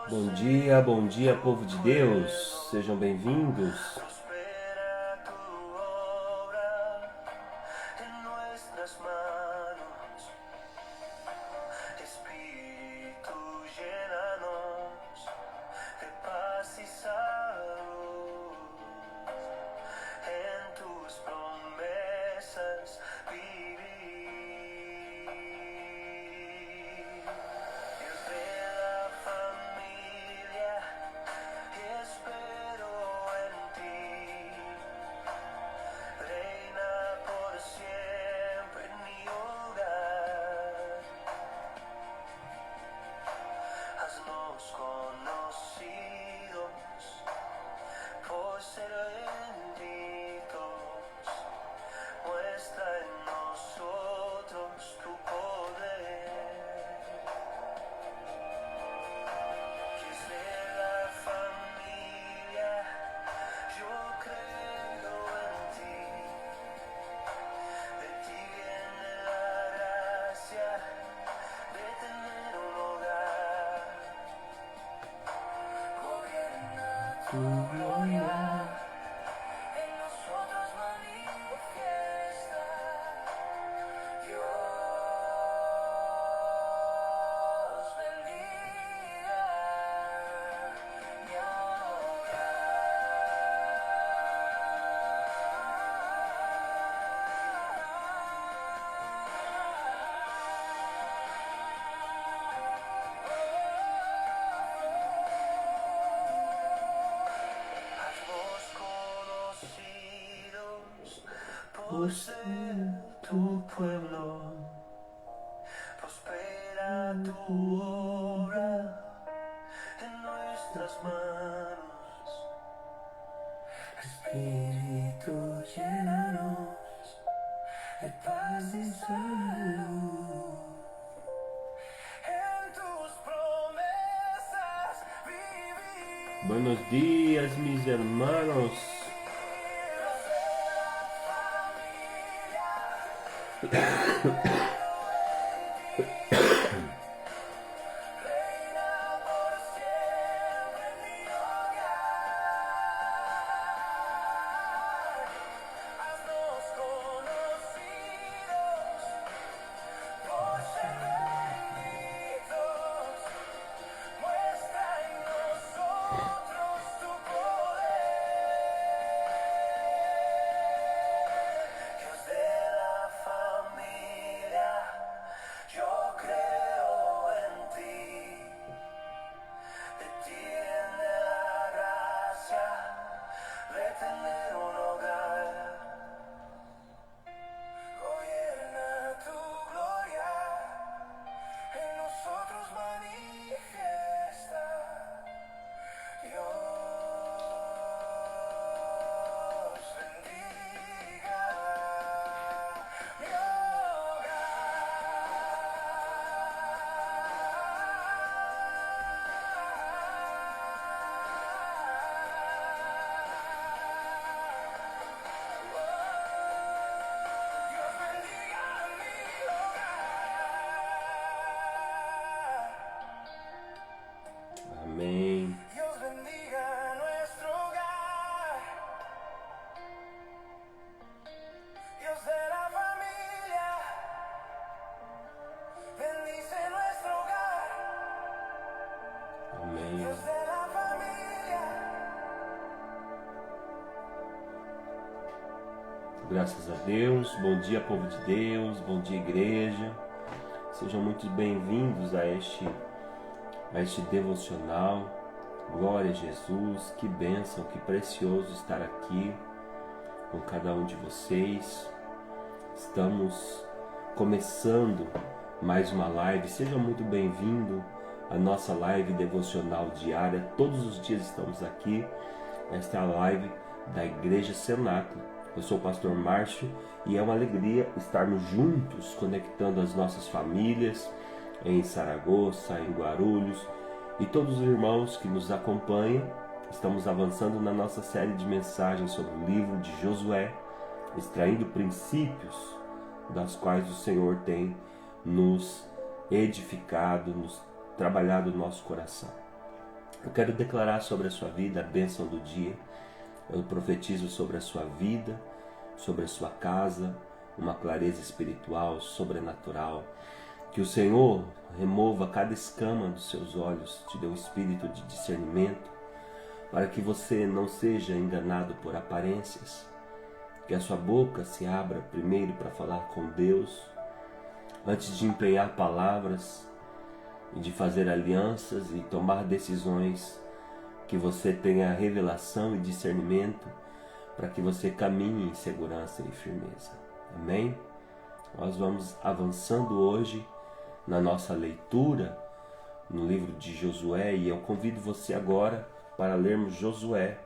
Bom dia, povo de Deus, sejam bem-vindos. Por ser tu pueblo, prospera tu obra en nuestras manos. Espíritu, llénanos de paz y salud. En tus promesas vivir. Buenos días, mis hermanos. Amém. Dios bendiga nuestro hogar. Dios de la familia, bendice nuestro hogar. Amém. Dios de la familia. Graças a Deus. Bom dia, povo de Deus. Bom dia, igreja. Sejam muito bem-vindos a este devocional. Glória a Jesus, que bênção, que precioso estar aqui com cada um de vocês. Estamos começando mais uma live. Seja muito bem-vindo à nossa live devocional diária. Todos os dias estamos aqui. Esta é a live da Igreja Cenáculo. Eu sou o pastor Márcio e é uma alegria estarmos juntos, conectando as nossas famílias em Saragoça, em Guarulhos, e todos os irmãos que nos acompanham. Estamos avançando na nossa série de mensagens sobre o livro de Josué, extraindo princípios das quais o Senhor tem nos edificado, nos trabalhado o nosso coração. Eu quero declarar sobre a sua vida a bênção do dia. Eu profetizo sobre a sua vida, sobre a sua casa, uma clareza espiritual, sobrenatural. Que o Senhor remova cada escama dos seus olhos, te dê um espírito de discernimento, para que você não seja enganado por aparências. Que a sua boca se abra primeiro para falar com Deus, antes de empenhar palavras e de fazer alianças e tomar decisões, que você tenha revelação e discernimento para que você caminhe em segurança e firmeza. Amém? Nós vamos avançando hoje na nossa leitura no livro de Josué e eu convido você agora para lermos Josué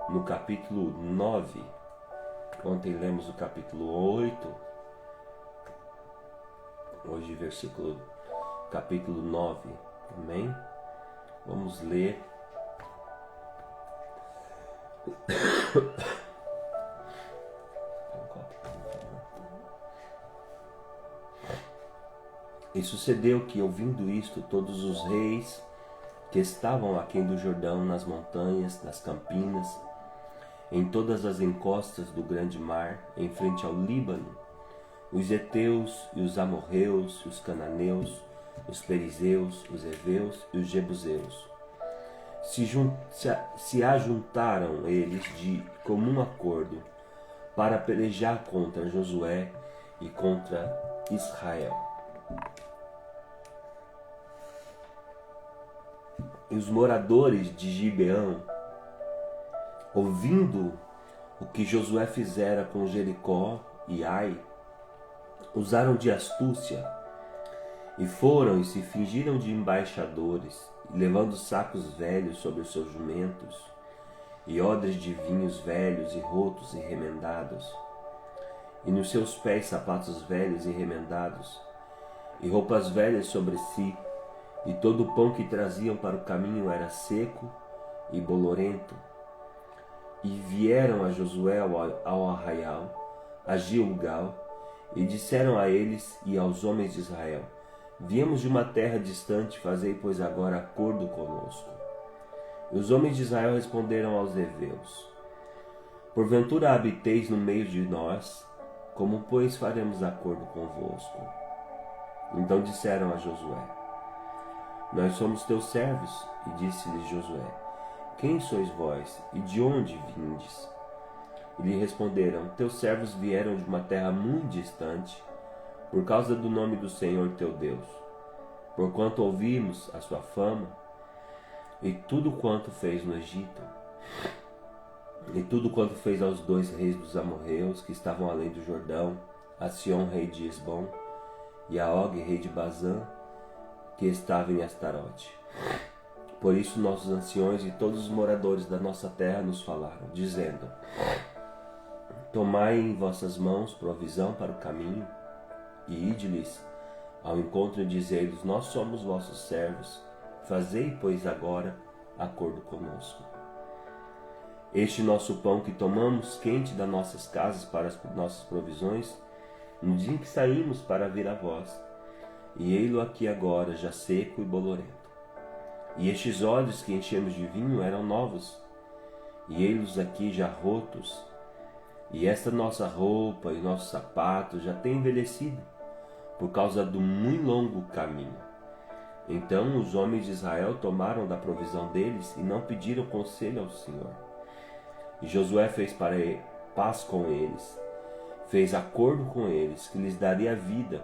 no capítulo 9. Ontem lemos o capítulo 8, hoje capítulo 9. Amém? Vamos ler. E sucedeu que, ouvindo isto, todos os reis que estavam aquém do Jordão, nas montanhas, nas campinas, em todas as encostas do grande mar, em frente ao Líbano, os heteus e os amorreus, os cananeus, os perizeus, os heveus e os jebuseus, se ajuntaram eles de comum acordo para pelejar contra Josué e contra Israel. E os moradores de Gibeão, ouvindo o que Josué fizera com Jericó e Ai, usaram de astúcia e foram e se fingiram de embaixadores, levando sacos velhos sobre os seus jumentos e odres de vinhos velhos e rotos e remendados, e nos seus pés sapatos velhos e remendados, e roupas velhas sobre si, e todo o pão que traziam para o caminho era seco e bolorento. E vieram a Josué ao arraial, a Gilgal, e disseram a eles e aos homens de Israel: viemos de uma terra distante, fazei, pois, agora acordo conosco. E os homens de Israel responderam aos heveus: porventura habiteis no meio de nós? Como, pois, faremos acordo convosco? Então disseram a Josué: nós somos teus servos. E disse-lhes Josué: quem sois vós, e de onde vindes? E lhe responderam: teus servos vieram de uma terra muito distante, por causa do nome do Senhor teu Deus, porquanto ouvimos a sua fama, e tudo quanto fez no Egito, e tudo quanto fez aos 2 reis dos amorreus, que estavam além do Jordão, a Sion, rei de Esbom, e a Og, rei de Bazã, que estava em Astarote. Por isso nossos anciões e todos os moradores da nossa terra nos falaram, dizendo: tomai em vossas mãos provisão para o caminho, e ide-lhes ao encontro e dizei-lhes: nós somos vossos servos, fazei, pois, agora acordo conosco. Este nosso pão que tomamos quente das nossas casas para as nossas provisões, no dia em que saímos para vir a vós, e ei-lo aqui agora, já seco e bolorento. E estes odres que enchemos de vinho eram novos, e ei-los aqui já rotos, e esta nossa roupa e nossos sapatos já têm envelhecido, por causa do muito longo caminho. Então os homens de Israel tomaram da provisão deles e não pediram conselho ao Senhor. E Josué fez paz com eles, fez acordo com eles, que lhes daria vida,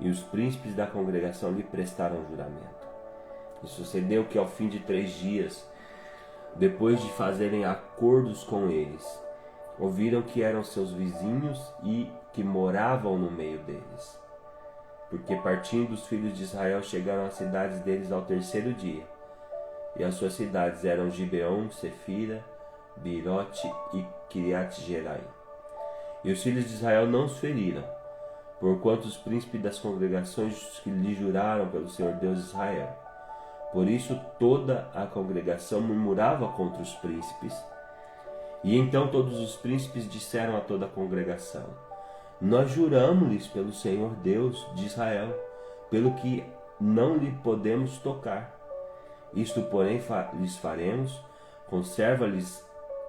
e os príncipes da congregação lhe prestaram juramento. E sucedeu que ao fim de 3 dias, depois de fazerem acordos com eles, ouviram que eram seus vizinhos e que moravam no meio deles. Porque partindo os filhos de Israel chegaram às cidades deles ao 3º dia, e as suas cidades eram Gibeon, Sefira, Birote e Kiriat-Jearim. E os filhos de Israel não os feriram, porquanto os príncipes das congregações que lhe juraram pelo Senhor Deus de Israel. Por isso toda a congregação murmurava contra os príncipes. E então todos os príncipes disseram a toda a congregação: nós juramos-lhes pelo Senhor Deus de Israel, pelo que não lhe podemos tocar. Isto, porém, lhes faremos,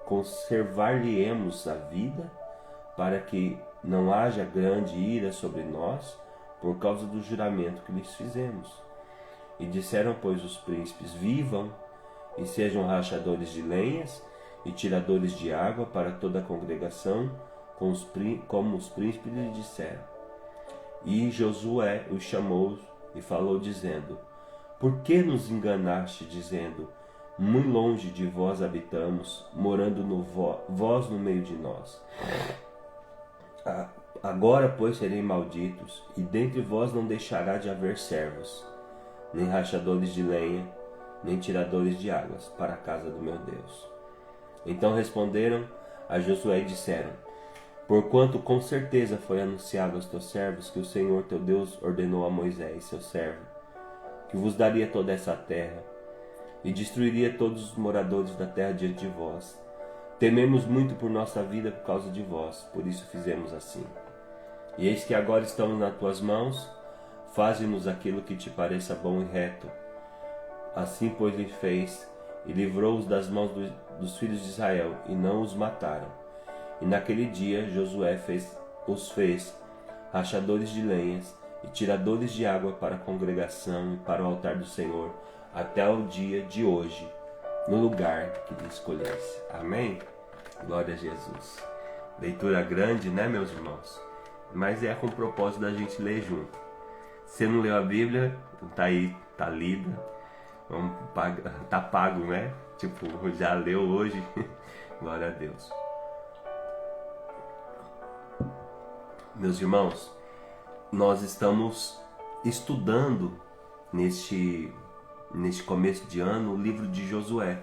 conservar-lhe-emos a vida, para que não haja grande ira sobre nós, por causa do juramento que lhes fizemos. E disseram, pois, os príncipes: vivam e sejam rachadores de lenhas e tiradores de água para toda a congregação, como os príncipes lhe disseram. E Josué os chamou e falou, dizendo: por que nos enganaste, dizendo: muito longe de vós habitamos, morando vós no meio de nós? Agora, pois, serei malditos, e dentre vós não deixará de haver servos, nem rachadores de lenha, nem tiradores de águas, para a casa do meu Deus. Então responderam a Josué e disseram: porquanto com certeza foi anunciado aos teus servos que o Senhor teu Deus ordenou a Moisés, seu servo, que vos daria toda essa terra, e destruiria todos os moradores da terra diante de vós. Tememos muito por nossa vida por causa de vós, por isso fizemos assim. E eis que agora estamos nas tuas mãos, faze-nos aquilo que te pareça bom e reto. Assim, pois, lhe fez, e livrou-os das mãos dos filhos de Israel, e não os mataram. E naquele dia Josué os fez rachadores de lenhas e tiradores de água para a congregação e para o altar do Senhor, até o dia de hoje, no lugar que lhe escolhesse. Amém? Glória a Jesus. Leitura grande, né, meus irmãos? Mas é com o propósito da gente ler junto. Se não leu a Bíblia, tá aí, tá lida. Tá pago, né? Tipo, já leu hoje. Glória a Deus. Meus irmãos, nós estamos estudando neste começo de ano o livro de Josué.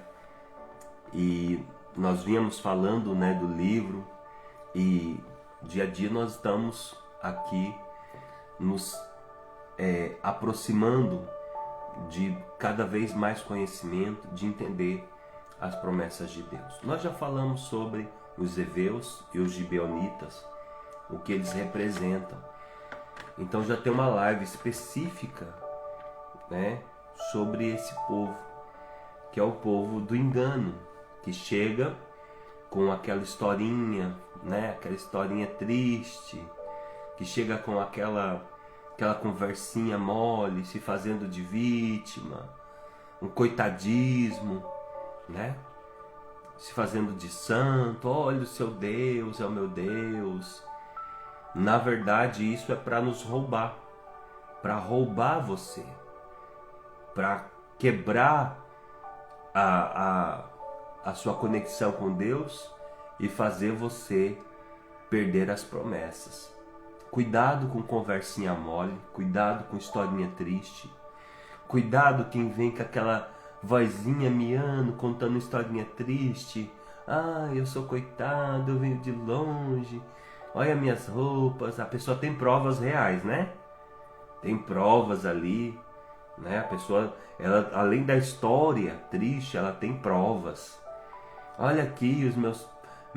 E nós vínhamos falando, né, do livro, e dia a dia nós estamos aqui nos aproximando de cada vez mais conhecimento, de entender as promessas de Deus. Nós já falamos sobre os heveus e os gibeonitas, o que eles representam. Então já tem uma live específica, né, sobre esse povo, que é o povo do engano, que chega com aquela historinha, né, aquela historinha triste, que chega com aquela conversinha mole, se fazendo de vítima, um coitadismo, né? Se fazendo de santo. Olha, o seu Deus é o meu Deus. Na verdade, isso é para nos roubar, para roubar você, para quebrar a sua conexão com Deus e fazer você perder as promessas. Cuidado com conversinha mole, cuidado com historinha triste, cuidado quem vem com aquela vozinha miando, contando historinha triste. Ah, eu sou coitado, eu venho de longe, olha minhas roupas. A pessoa tem provas reais, né? Tem provas ali, né? A pessoa, ela, além da história triste, ela tem provas. Olha aqui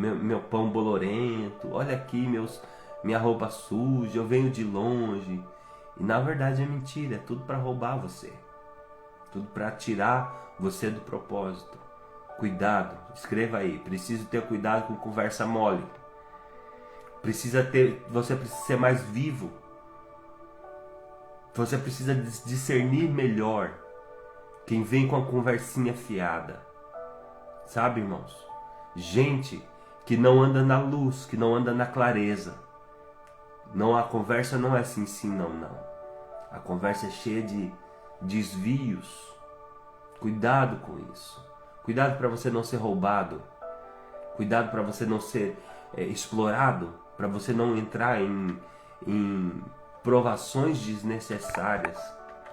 meu pão bolorento, olha aqui minha roupa suja, eu venho de longe. E na verdade é mentira, é tudo para roubar você, tudo para tirar você do propósito. Cuidado, escreva aí, preciso ter cuidado com conversa mole. Você precisa ser mais vivo. Você precisa discernir melhor quem vem com a conversinha fiada. Sabe, irmãos? Gente que não anda na luz, que não anda na clareza. Não, a conversa não é assim, sim, não, não. A conversa é cheia de desvios. Cuidado com isso. Cuidado para você não ser roubado. Cuidado para você não ser explorado. Para você não entrar em provações desnecessárias.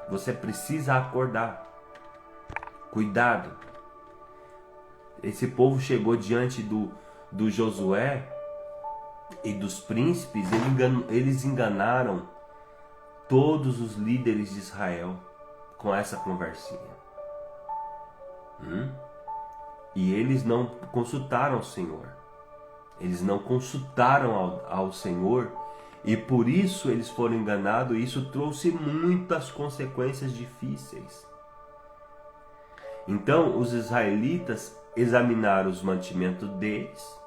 Você precisa acordar. Cuidado. Esse povo chegou diante do Josué e dos príncipes. Eles enganaram todos os líderes de Israel com essa conversinha. E eles não consultaram o Senhor. Eles não consultaram ao Senhor, e por isso eles foram enganados, e isso trouxe muitas consequências difíceis. Então os israelitas examinaram os mantimentos deles,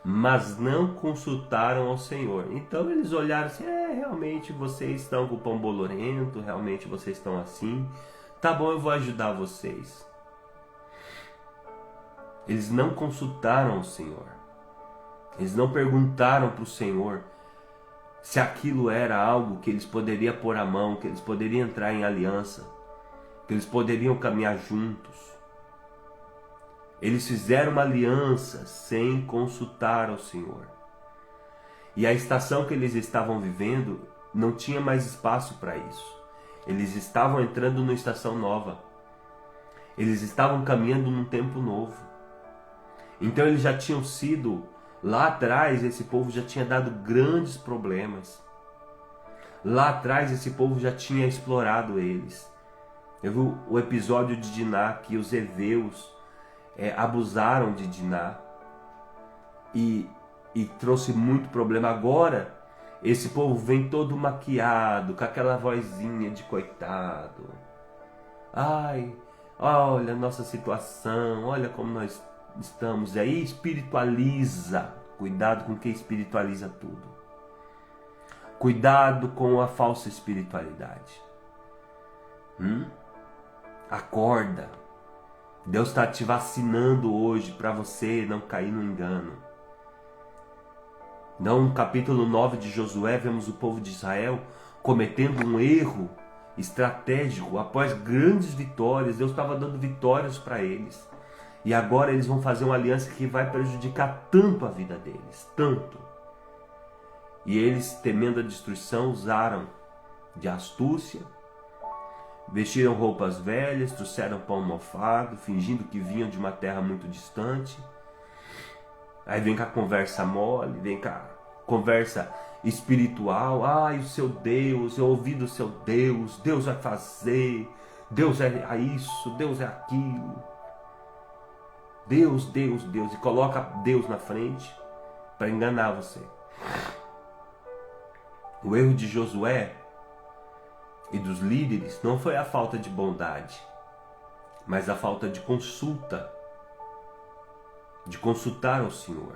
mas não consultaram ao Senhor. Então eles olharam assim, realmente vocês estão com o pão bolorento, realmente vocês estão assim, tá bom, eu vou ajudar vocês. Eles não consultaram o Senhor, eles não perguntaram para o Senhor se aquilo era algo que eles poderiam pôr a mão, que eles poderiam entrar em aliança, que eles poderiam caminhar juntos. Eles fizeram uma aliança sem consultar ao Senhor. E a estação que eles estavam vivendo não tinha mais espaço para isso. Eles estavam entrando numa estação nova. Eles estavam caminhando num tempo novo. Então eles já tinham sido, lá atrás esse povo já tinha dado grandes problemas. Lá atrás esse povo já tinha explorado eles. Eu vi o episódio de Diná, que os heveus abusaram de Diná e trouxe muito problema. Agora esse povo vem todo maquiado, com aquela vozinha de coitado. Ai, olha a nossa situação, olha como nós estamos. E aí espiritualiza. Cuidado com quem espiritualiza tudo. Cuidado com a falsa espiritualidade. Acorda. Deus está te vacinando hoje para você não cair no engano. Então, no capítulo 9 de Josué, vemos o povo de Israel cometendo um erro estratégico após grandes vitórias. Deus estava dando vitórias para eles. E agora eles vão fazer uma aliança que vai prejudicar tanto a vida deles, tanto. E eles, temendo a destruição, usaram de astúcia, vestiram roupas velhas, trouxeram pão mofado, fingindo que vinham de uma terra muito distante. Aí vem cá conversa mole, vem cá conversa espiritual. Ai, o seu Deus, eu ouvi do seu Deus, Deus vai fazer, Deus é isso, Deus é aquilo. Deus, Deus, Deus. E coloca Deus na frente para enganar você. O erro de Josué e dos líderes não foi a falta de bondade, mas a falta de consulta, de consultar ao Senhor.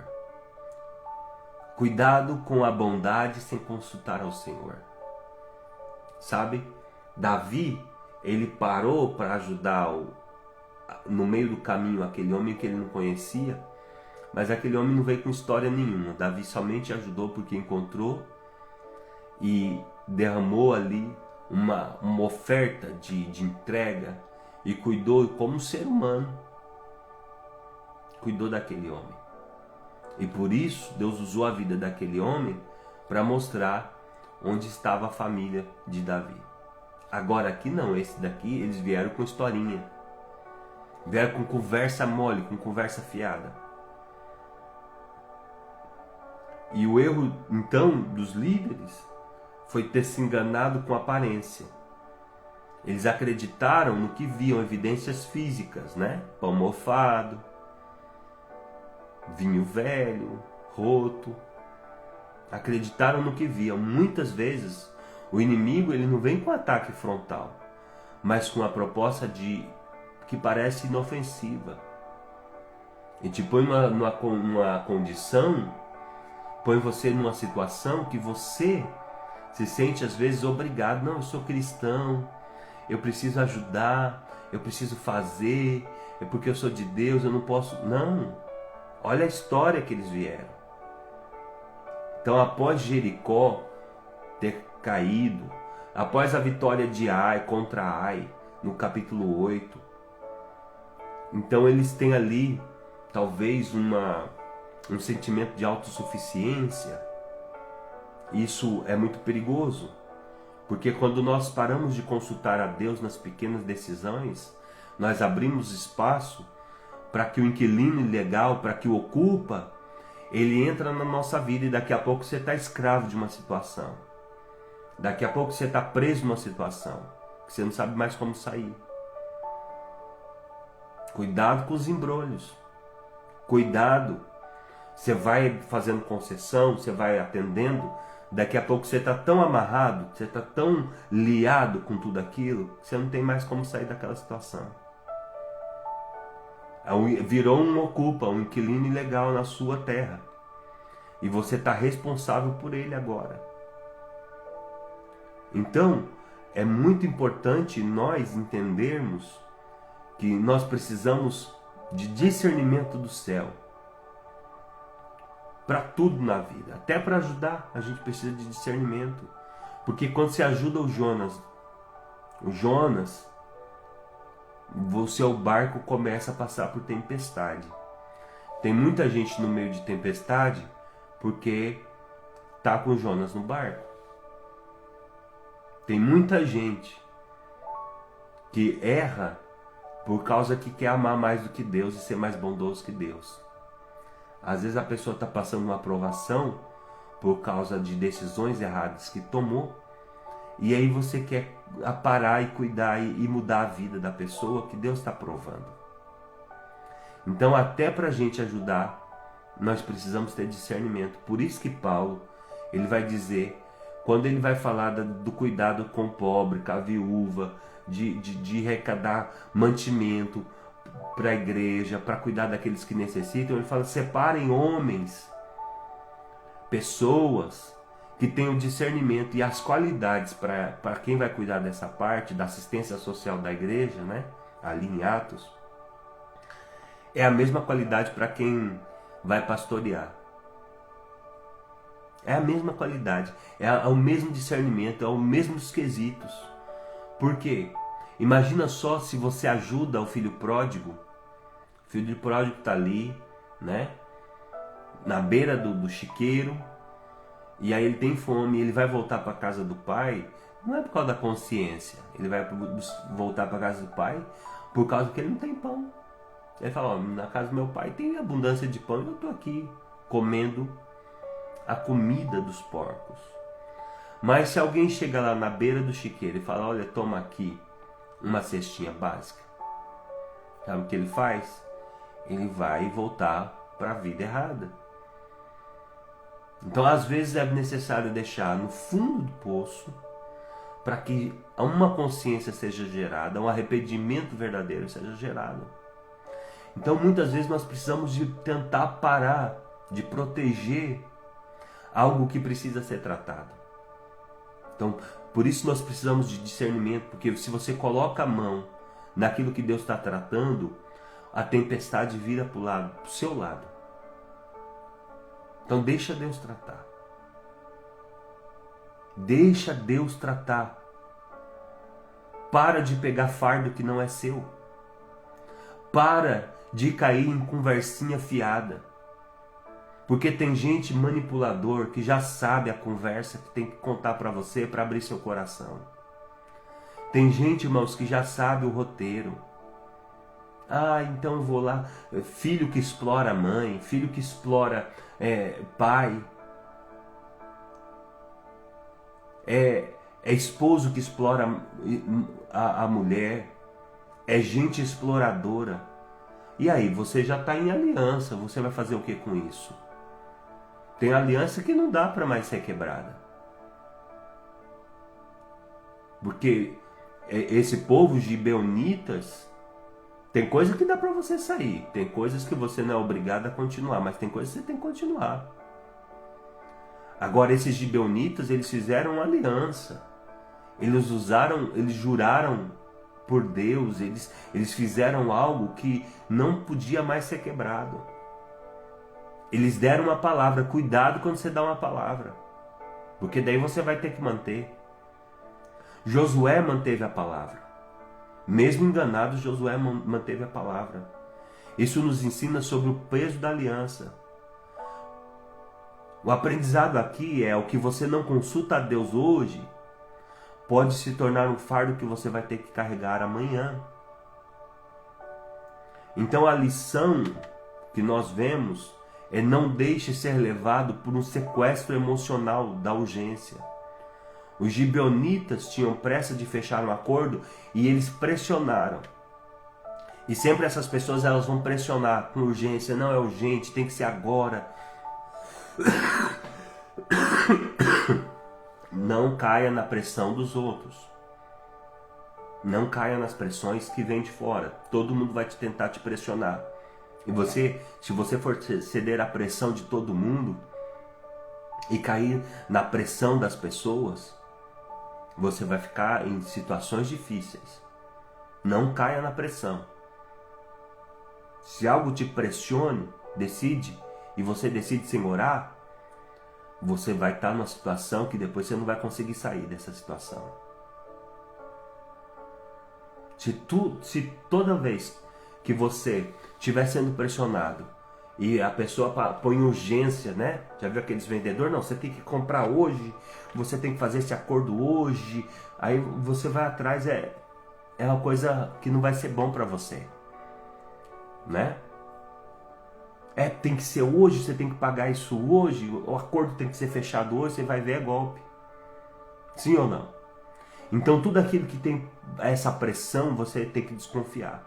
Cuidado com a bondade sem consultar ao Senhor. Sabe, Davi, ele parou para ajudar no meio do caminho aquele homem que ele não conhecia, mas aquele homem não veio com história nenhuma. Davi somente ajudou porque encontrou e derramou ali uma oferta de entrega e cuidou como ser humano, cuidou daquele homem. E por isso Deus usou a vida daquele homem para mostrar onde estava a família de Davi. Agora aqui não, esse daqui eles vieram com historinha, vieram com conversa mole, com conversa fiada. E o erro então dos líderes foi ter se enganado com aparência. Eles acreditaram no que viam, evidências físicas, né? Pão mofado, vinho velho, roto. Acreditaram no que viam. Muitas vezes o inimigo ele não vem com ataque frontal, mas com a proposta que parece inofensiva. E te põe numa condição, põe você numa situação que você se sente às vezes obrigado. Não, eu sou cristão, eu preciso ajudar, eu preciso fazer, é porque eu sou de Deus, eu não posso. Não, olha a história que eles vieram. Então após Jericó ter caído, após a vitória de Ai contra Ai, no capítulo 8, então eles têm ali talvez um sentimento de autossuficiência. Isso é muito perigoso, porque quando nós paramos de consultar a Deus nas pequenas decisões, nós abrimos espaço para que o inquilino ilegal, para que o ocupa, ele entra na nossa vida e daqui a pouco você está escravo de uma situação. Daqui a pouco você está preso numa situação que você não sabe mais como sair. Cuidado com os embrolhos. Cuidado. Você vai fazendo concessão, você vai atendendo. Daqui a pouco você está tão amarrado, você está tão liado com tudo aquilo, que você não tem mais como sair daquela situação. Virou um ocupa, um inquilino ilegal na sua terra. E você está responsável por ele agora. Então, é muito importante nós entendermos que nós precisamos de discernimento do céu. Para tudo na vida. Até para ajudar, a gente precisa de discernimento. Porque quando você ajuda o Jonas, o seu barco começa a passar por tempestade. Tem muita gente no meio de tempestade porque está com o Jonas no barco. Tem muita gente que erra por causa que quer amar mais do que Deus e ser mais bondoso que Deus. Às vezes a pessoa está passando uma provação por causa de decisões erradas que tomou, e aí você quer parar e cuidar e mudar a vida da pessoa que Deus está provando. Então, até para a gente ajudar, nós precisamos ter discernimento. Por isso que Paulo, ele vai dizer, quando ele vai falar do cuidado com o pobre, com a viúva, de arrecadar mantimento para a igreja, para cuidar daqueles que necessitam, ele fala, separem homens, pessoas que tenham discernimento e as qualidades para quem vai cuidar dessa parte, da assistência social da igreja, né? Ali em Atos, é a mesma qualidade para quem vai pastorear. É a mesma qualidade, é o mesmo discernimento, é os mesmos quesitos. Por quê? Imagina só se você ajuda o filho pródigo. O filho pródigo está ali, né? Na beira do chiqueiro. E aí ele tem fome, ele vai voltar para a casa do pai. Não é por causa da consciência. Ele vai voltar para a casa do pai por causa que ele não tem pão. Ele fala, na casa do meu pai tem abundância de pão e eu estou aqui comendo a comida dos porcos. Mas se alguém chega lá na beira do chiqueiro e fala, olha, toma aqui uma cestinha básica, sabe o que ele faz? Ele vai voltar para a vida errada. Então, às vezes é necessário deixar no fundo do poço para que uma consciência seja gerada, um arrependimento verdadeiro seja gerado. Então, muitas vezes nós precisamos de tentar parar, de proteger algo que precisa ser tratado. Então, por isso nós precisamos de discernimento, porque se você coloca a mão naquilo que Deus está tratando, a tempestade vira para o seu lado. Então deixa Deus tratar. Deixa Deus tratar. Para de pegar fardo que não é seu. Para de cair em conversinha fiada. Porque tem gente manipulador que já sabe a conversa que tem que contar para você para abrir seu coração. Tem gente, irmãos, que já sabe o roteiro. Ah, então eu vou lá. Filho que explora a mãe, filho que explora pai. É esposo que explora a mulher. É gente exploradora. E aí, você já está em aliança. Você vai fazer o que com isso? Tem aliança que não dá para mais ser quebrada. Porque esse povo gibeonitas, tem coisa que dá para você sair. Tem coisas que você não é obrigado a continuar. Mas tem coisas que você tem que continuar. Agora, esses gibeonitas, eles fizeram uma aliança. Eles juraram por Deus. Eles fizeram algo que não podia mais ser quebrado. Eles deram uma palavra. Cuidado quando você dá uma palavra. Porque daí você vai ter que manter. Josué manteve a palavra. Mesmo enganado, Josué manteve a palavra. Isso nos ensina sobre o peso da aliança. O aprendizado aqui é o que você não consulta a Deus hoje pode se tornar um fardo que você vai ter que carregar amanhã. Então a lição que nós vemos é não deixe ser levado por um sequestro emocional da urgência. Os gibeonitas tinham pressa de fechar um acordo e eles pressionaram. E sempre essas pessoas elas vão pressionar com urgência. Não é urgente, tem que ser agora. Não caia na pressão dos outros. Não caia nas pressões que vêm de fora. Todo mundo vai tentar te pressionar. E se você for ceder à pressão de todo mundo e cair na pressão das pessoas, você vai ficar em situações difíceis. Não caia na pressão. Se algo te pressione, e você decide se orar, você vai estar numa situação que depois você não vai conseguir sair dessa situação. Se toda vez que você estiver sendo pressionado e a pessoa põe urgência, né? Já viu aqueles vendedores? Não, você tem que comprar hoje, você tem que fazer esse acordo hoje. Aí você vai atrás, é uma coisa que não vai ser bom para você, né? Tem que ser hoje, você tem que pagar isso hoje, o acordo tem que ser fechado hoje, você vai ver, é golpe. Sim ou não? Então tudo aquilo que tem essa pressão, você tem que desconfiar.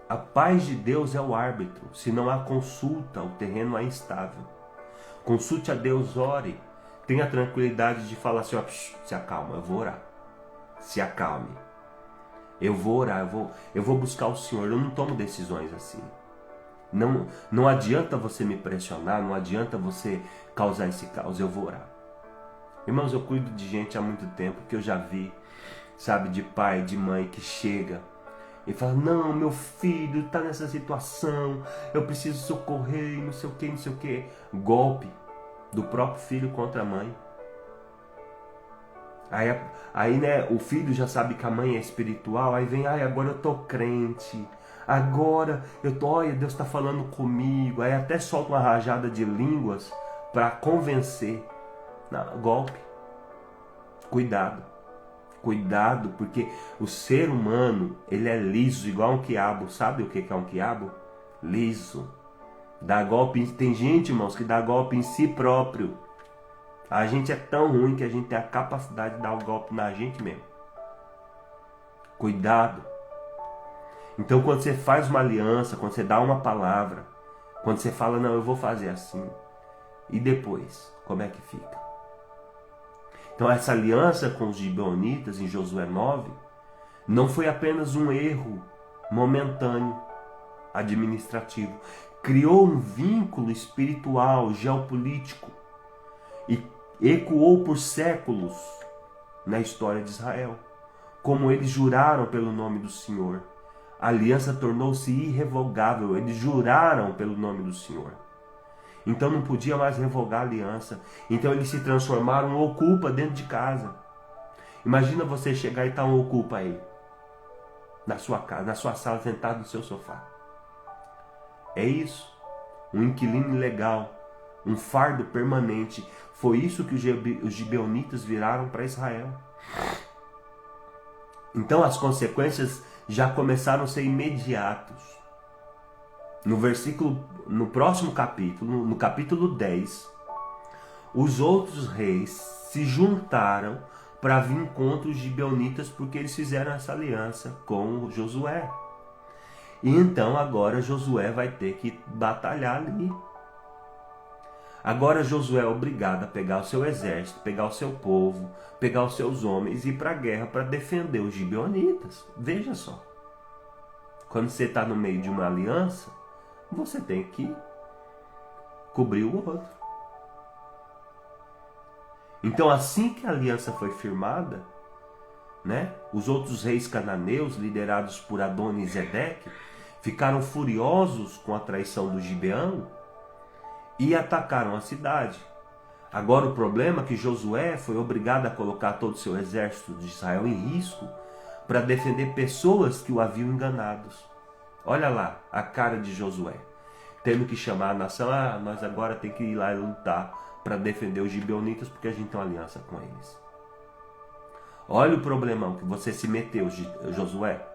A paz de Deus é o árbitro. Se não há consulta, o terreno é instável. Consulte a Deus, ore. Tenha a tranquilidade de falar assim, ó, se acalma, eu vou orar. Se acalme. Eu vou orar, eu vou buscar o Senhor. Eu não tomo decisões assim. Não adianta você me pressionar, não adianta você causar esse caos, eu vou orar. Irmãos, eu cuido de gente há muito tempo que eu já vi, sabe, de pai, de mãe que chega e fala, não, meu filho está nessa situação, eu preciso socorrer, não sei o que. Golpe do próprio filho contra a mãe. Aí, né, o filho já sabe que a mãe é espiritual, aí vem, agora eu tô crente, agora olha, Deus está falando comigo, aí até solta uma rajada de línguas para convencer. Não, golpe. Cuidado, porque o ser humano, ele é liso, igual um quiabo. Sabe o que é um quiabo? Liso. Dá golpe, tem gente, irmãos, que dá golpe em si próprio. A gente é tão ruim que a gente tem a capacidade de dar o golpe na gente mesmo. Cuidado. Então quando você faz uma aliança, quando você dá uma palavra, quando você fala, não, eu vou fazer assim, e depois, como é que fica? Então essa aliança com os gibeonitas em Josué 9 não foi apenas um erro momentâneo, administrativo. Criou um vínculo espiritual, geopolítico e ecoou por séculos na história de Israel. Como eles juraram pelo nome do Senhor, a aliança tornou-se irrevogável. Eles juraram pelo nome do Senhor. Então não podia mais revogar a aliança. Então eles se transformaram em ocupa dentro de casa. Imagina você chegar e estar um ocupa aí, na sua casa, na sua sala, sentado no seu sofá. É isso. Um inquilino ilegal, um fardo permanente. Foi isso que os gibeonitas viraram para Israel. Então as consequências já começaram a ser imediatas. No próximo capítulo, no capítulo 10, os outros reis se juntaram para vir contra os gibeonitas porque eles fizeram essa aliança com Josué. E então agora Josué vai ter que batalhar ali. Agora Josué é obrigado a pegar o seu exército, pegar o seu povo, pegar os seus homens e ir para a guerra para defender os gibeonitas. Veja só. Quando você está no meio de uma aliança, você tem que cobrir o outro. Então, assim que a aliança foi firmada, né, os outros reis cananeus, liderados por Adoni-Zedeque, ficaram furiosos com a traição do Gibeão e atacaram a cidade. Agora o problema é que Josué foi obrigado a colocar todo o seu exército de Israel em risco para defender pessoas que o haviam enganados. Olha lá a cara de Josué, tendo que chamar a nação, nós agora temos que ir lá e lutar para defender os gibeonitas porque a gente tem uma aliança com eles. Olha o problemão que você se meteu, Josué,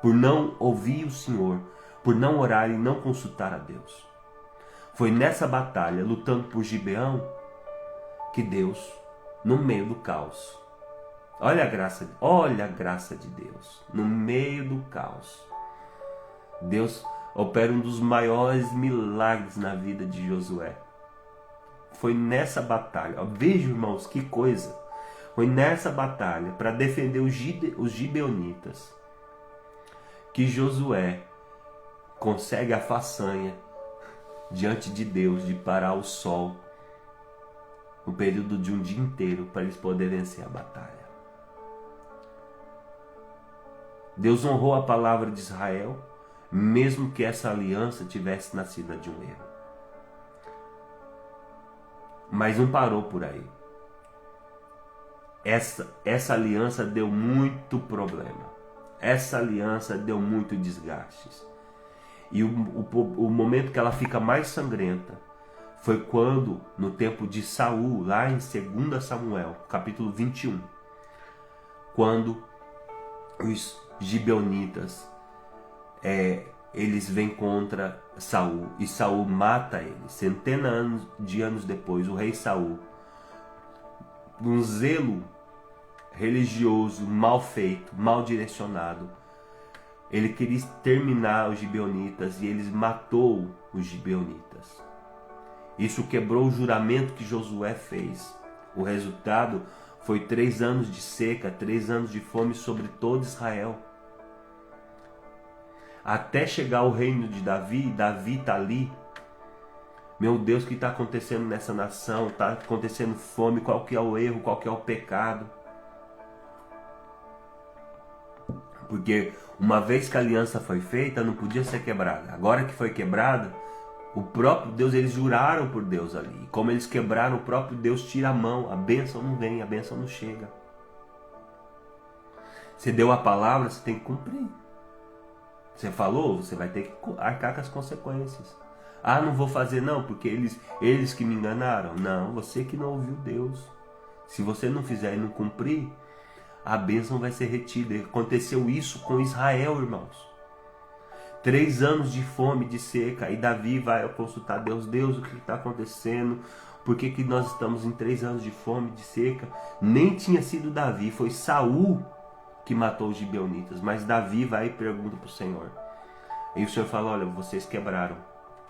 por não ouvir o Senhor, por não orar e não consultar a Deus. Foi nessa batalha, lutando por Gibeão, que Deus, no meio do caos, olha a graça de Deus, no meio do caos, Deus opera um dos maiores milagres na vida de Josué. Foi nessa batalha, veja, irmãos, que coisa. Foi nessa batalha para defender os gibeonitas que Josué consegue a façanha diante de Deus de parar o sol no período de um dia inteiro para eles poderem vencer a batalha. Deus honrou a palavra de Israel, mesmo que essa aliança tivesse nascido de um erro. Mas não parou por aí. Essa aliança deu muito problema. Essa aliança deu muito desgastes. E o momento que ela fica mais sangrenta foi quando, no tempo de Saul, lá em 2 Samuel, capítulo 21, quando os gibeonitas eles vêm contra Saul e Saul mata eles. Centenas de anos depois, o rei Saul, um zelo religioso mal feito, mal direcionado, ele queria exterminar os gibeonitas e ele matou os gibeonitas. Isso quebrou o juramento que Josué fez. O resultado foi 3 anos de seca, 3 anos de fome sobre todo Israel. Até chegar o reino de Davi, Davi está ali. Meu Deus, o que está acontecendo nessa nação? Está acontecendo fome, qual que é o erro, qual que é o pecado? Porque uma vez que a aliança foi feita, não podia ser quebrada. Agora que foi quebrada, o próprio Deus, eles juraram por Deus ali. Como eles quebraram, o próprio Deus tira a mão. A bênção não vem, a bênção não chega. Você deu a palavra, você tem que cumprir. Você falou, você vai ter que arcar com as consequências. Ah, não vou fazer não, porque eles que me enganaram. Não, você que não ouviu Deus. Se você não fizer e não cumprir, a bênção vai ser retida. Aconteceu isso com Israel, irmãos. 3 anos de fome, de seca, e Davi vai consultar Deus. Deus, o que está acontecendo? Por que nós estamos em 3 anos de fome, de seca? Nem tinha sido Davi, foi Saul que matou os gibeonitas. Mas Davi vai e pergunta para o Senhor. E o Senhor fala, olha, vocês quebraram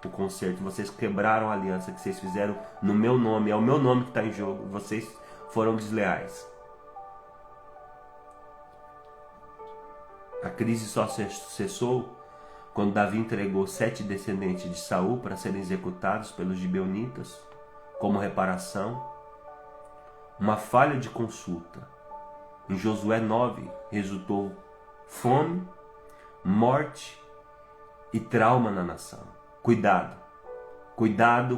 o concerto, vocês quebraram a aliança que vocês fizeram no meu nome, é o meu nome que está em jogo, vocês foram desleais. A crise só cessou quando Davi entregou 7 descendentes de Saul para serem executados pelos gibeonitas como reparação. Uma falha de consulta em Josué 9 resultou fome, morte e trauma na nação. Cuidado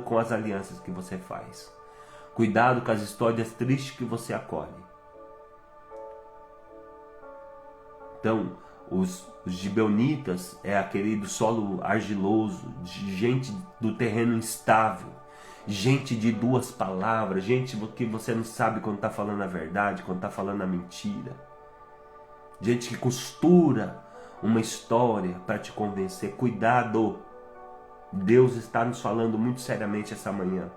com as alianças que você faz. Cuidado com as histórias tristes que você acolhe. Então, os gibeonitas é aquele do solo argiloso, de gente do terreno instável, gente de 2 palavras, gente que você não sabe quando está falando a verdade, quando está falando a mentira. Gente que costura uma história para te convencer. Cuidado! Deus está nos falando muito seriamente essa manhã.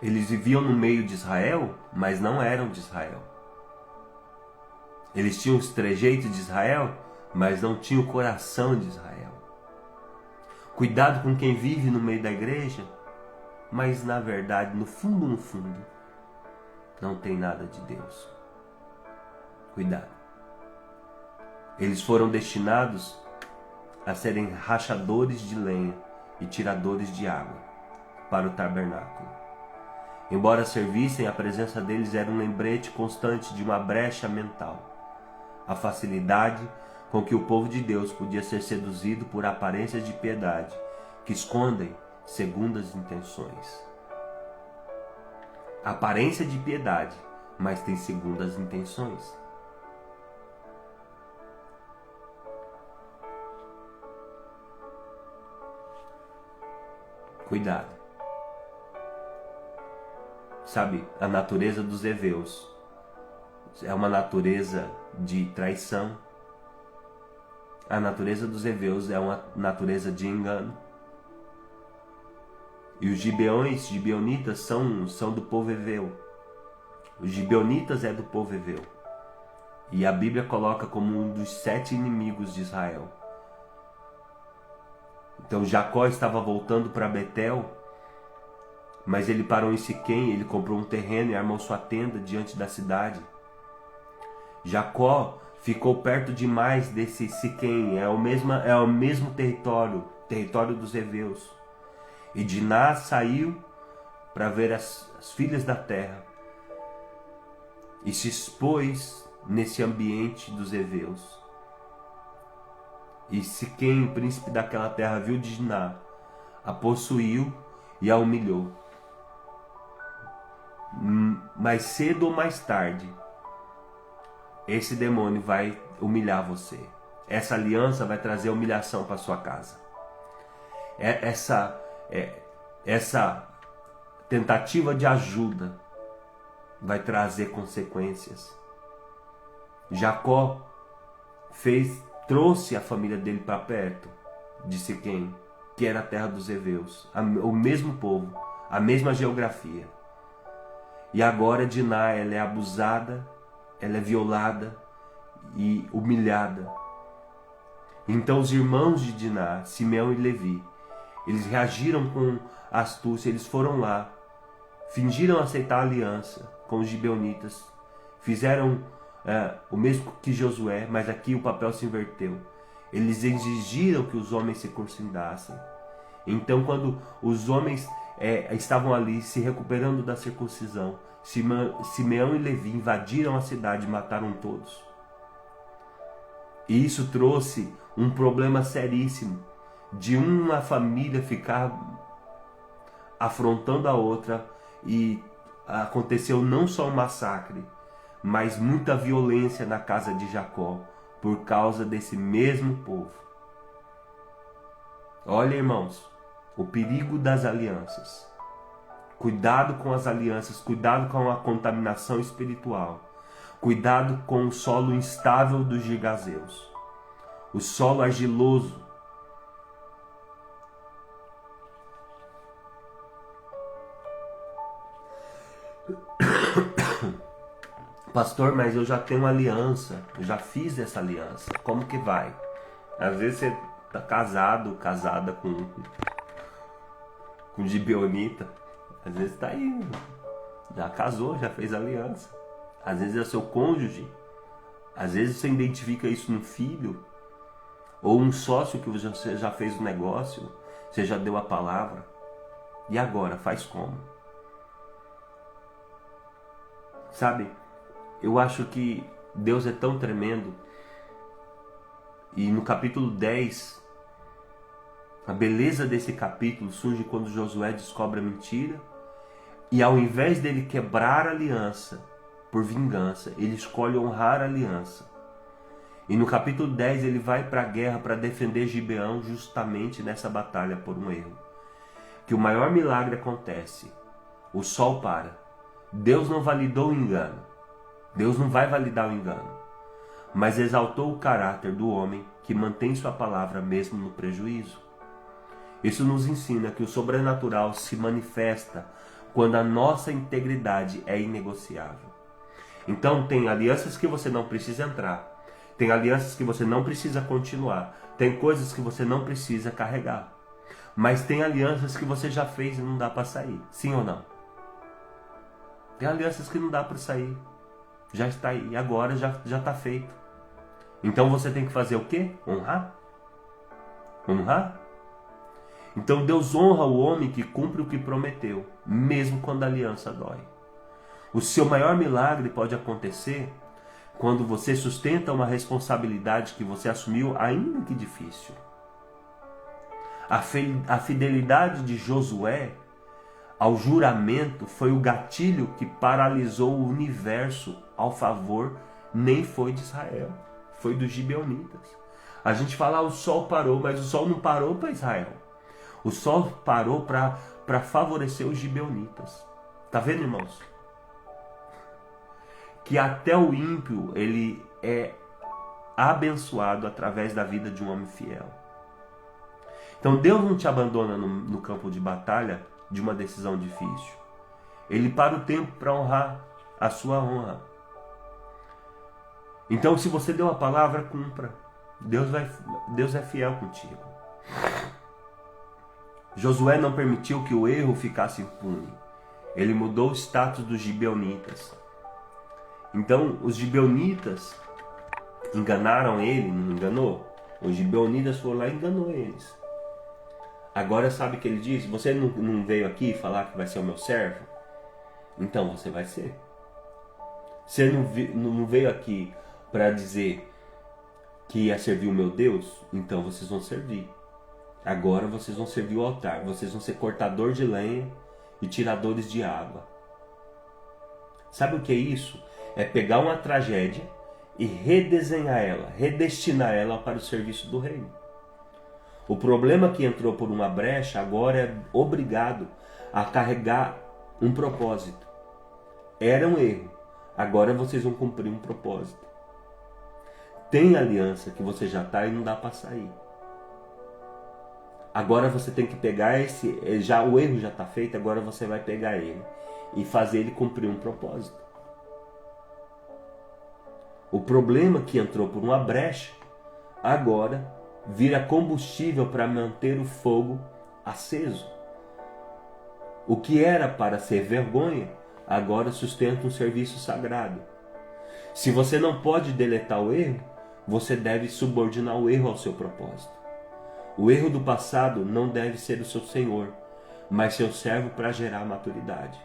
Eles viviam no meio de Israel, mas não eram de Israel. Eles tinham os trejeitos de Israel, mas não tinham o coração de Israel. Cuidado com quem vive no meio da igreja, mas na verdade, no fundo, não tem nada de Deus. Cuidado. Eles foram destinados a serem rachadores de lenha e tiradores de água para o tabernáculo. Embora servissem, a presença deles era um lembrete constante de uma brecha mental. A facilidade com que o povo de Deus podia ser seduzido por aparências de piedade que escondem segundas intenções. Aparência de piedade, mas tem segundas intenções. Cuidado. Sabe, a natureza dos heveus é uma natureza de traição. A natureza dos heveus é uma natureza de engano. E os gibeonitas são do povo heveu. Os gibeonitas é do povo heveu. E a Bíblia coloca como um dos 7 inimigos de Israel. Então Jacó estava voltando para Betel, mas ele parou em Siquém, ele comprou um terreno e armou sua tenda diante da cidade. Jacó ficou perto demais desse Siquém, é o mesmo território dos heveus. E Diná saiu para ver as filhas da terra e se expôs nesse ambiente dos heveus. E Siquém, o príncipe daquela terra, viu Diná, a possuiu e a humilhou. Mais cedo ou mais tarde, esse demônio vai humilhar você. Essa aliança vai trazer humilhação para sua casa. Essa tentativa de ajuda vai trazer consequências. Jacó trouxe a família dele para perto de Siquém, que era a terra dos heveus, o mesmo povo, a mesma geografia. E agora Diná, ela é abusada, ela é violada e humilhada. Então os irmãos de Diná, Simeão e Levi, eles reagiram com astúcia, eles foram lá, fingiram aceitar a aliança com os gibeonitas, fizeram o mesmo que Josué, mas aqui o papel se inverteu. Eles exigiram que os homens se circuncidassem. Então, quando os homens estavam ali se recuperando da circuncisão, Simeão e Levi invadiram a cidade e mataram todos. E isso trouxe um problema seríssimo de uma família ficar afrontando a outra, e aconteceu não só um massacre, mas muita violência na casa de Jacó por causa desse mesmo povo. Olha, irmãos, o perigo das alianças. Cuidado com as alianças, cuidado com a contaminação espiritual, cuidado com o solo instável dos gigazeus, o solo argiloso. Pastor, mas eu já tenho uma aliança, eu já fiz essa aliança, como que vai? Às vezes você está casada com gibeonita, às vezes está aí, já casou, já fez aliança. Às vezes é seu cônjuge, às vezes você identifica isso no filho, ou um sócio que você já fez um negócio, você já deu a palavra, e agora, faz como? Sabe? Eu acho que Deus é tão tremendo, e no capítulo 10, a beleza desse capítulo surge quando Josué descobre a mentira, e ao invés dele quebrar a aliança por vingança, ele escolhe honrar a aliança. E no capítulo 10 ele vai para a guerra para defender Gibeão, justamente nessa batalha por um erro. Que o maior milagre acontece, o sol para. Deus não validou o engano. Deus não vai validar o engano, mas exaltou o caráter do homem que mantém sua palavra mesmo no prejuízo. Isso nos ensina que o sobrenatural se manifesta quando a nossa integridade é inegociável. Então tem alianças que você não precisa entrar, tem alianças que você não precisa continuar, tem coisas que você não precisa carregar, mas tem alianças que você já fez e não dá para sair, sim ou não? Tem alianças que não dá para sair. Já está aí, agora já está feito. Então você tem que fazer o quê? Honrar? Honrar? Então Deus honra o homem que cumpre o que prometeu, mesmo quando a aliança dói. O seu maior milagre pode acontecer quando você sustenta uma responsabilidade que você assumiu, ainda que difícil. A fidelidade de Josué ao juramento foi o gatilho que paralisou o universo ao favor, nem foi de Israel, foi dos gibeonitas. A gente fala, o sol parou, mas o sol não parou para Israel. O sol parou para favorecer os gibeonitas. Tá vendo, irmãos? Que até o ímpio, ele é abençoado através da vida de um homem fiel. Então Deus não te abandona no campo de batalha de uma decisão difícil. Ele para o tempo para honrar a sua honra. Então, se você deu a palavra, cumpra. Deus é fiel contigo. Josué não permitiu que o erro ficasse impune. Ele mudou o status dos gibeonitas. Então, os gibeonitas, Enganaram ele, não enganou? Os gibeonitas foram lá e enganou eles. Agora sabe o que ele disse? Você não veio aqui falar que vai ser o meu servo? Então você vai ser. Você não veio aqui para dizer que ia servir o meu Deus? Então vocês vão servir. Agora vocês vão servir o altar. Vocês vão ser cortador de lenha e tiradores de água. Sabe o que é isso? É pegar uma tragédia e redesenhar ela, redestinar ela para o serviço do reino. O problema que entrou por uma brecha agora é obrigado a carregar um propósito. Era um erro. Agora vocês vão cumprir um propósito. Tem aliança que você já está e não dá para sair. Agora você tem que pegar o erro já está feito, agora você vai pegar ele e fazer ele cumprir um propósito. O problema que entrou por uma brecha, agora vira combustível para manter o fogo aceso. O que era para ser vergonha, agora sustenta um serviço sagrado. Se você não pode deletar o erro, você deve subordinar o erro ao seu propósito. O erro do passado não deve ser o seu senhor, mas seu servo para gerar maturidade.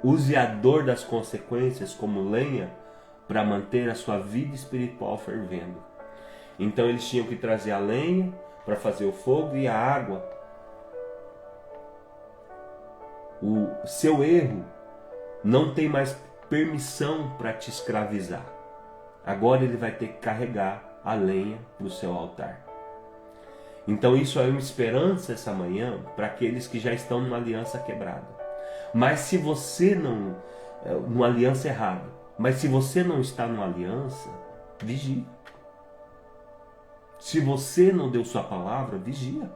Use a dor das consequências como lenha para manter a sua vida espiritual fervendo. Então eles tinham que trazer a lenha para fazer o fogo e a água. O seu erro não tem mais permissão para te escravizar. Agora ele vai ter que carregar a lenha para o seu altar. Então isso é uma esperança essa manhã para aqueles que já estão numa aliança quebrada. Mas se você não, numa aliança errada, mas se você não está numa aliança, vigie. Se você não deu sua palavra, vigia.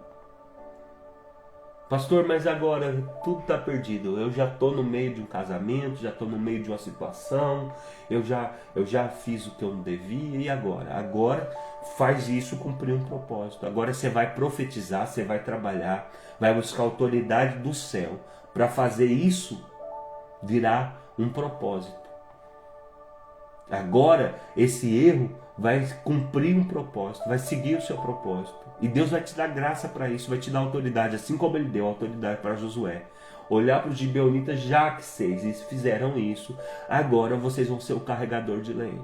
Pastor, mas agora tudo está perdido. Eu já estou no meio de um casamento, já estou no meio de uma situação, eu já fiz o que eu não devia, e agora? Agora faz isso cumprir um propósito. Agora você vai profetizar, você vai trabalhar, vai buscar a autoridade do céu para fazer isso virar um propósito. Agora esse erro vai cumprir um propósito, vai seguir o seu propósito. E Deus vai te dar graça para isso, vai te dar autoridade, assim como Ele deu autoridade para Josué. Olhar para os gibeonitas, já que vocês fizeram isso, agora vocês vão ser o carregador de lenha.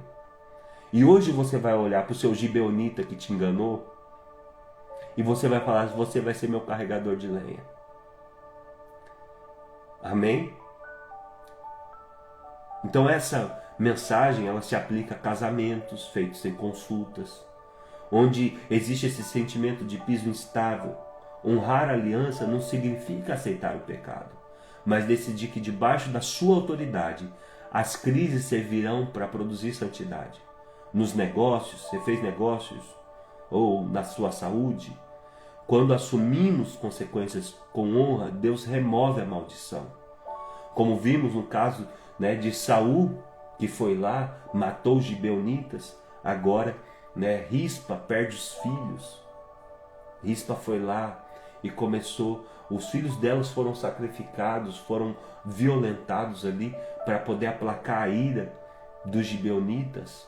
E hoje você vai olhar para o seu gibeonita que te enganou, e você vai falar, você vai ser meu carregador de lenha. Amém? Então essa mensagem, ela se aplica a casamentos feitos sem consultas, onde existe esse sentimento de piso instável. Honrar a aliança não significa aceitar o pecado, mas decidir que debaixo da sua autoridade as crises servirão para produzir santidade. Nos negócios, você fez negócios, ou na sua saúde, quando assumimos consequências com honra, Deus remove a maldição. Como vimos no caso de Saul, que foi lá, matou os gibeonitas, agora Rispa perde os filhos. Rispa foi lá e começou, os filhos delas foram sacrificados, foram violentados ali para poder aplacar a ira dos gibeonitas.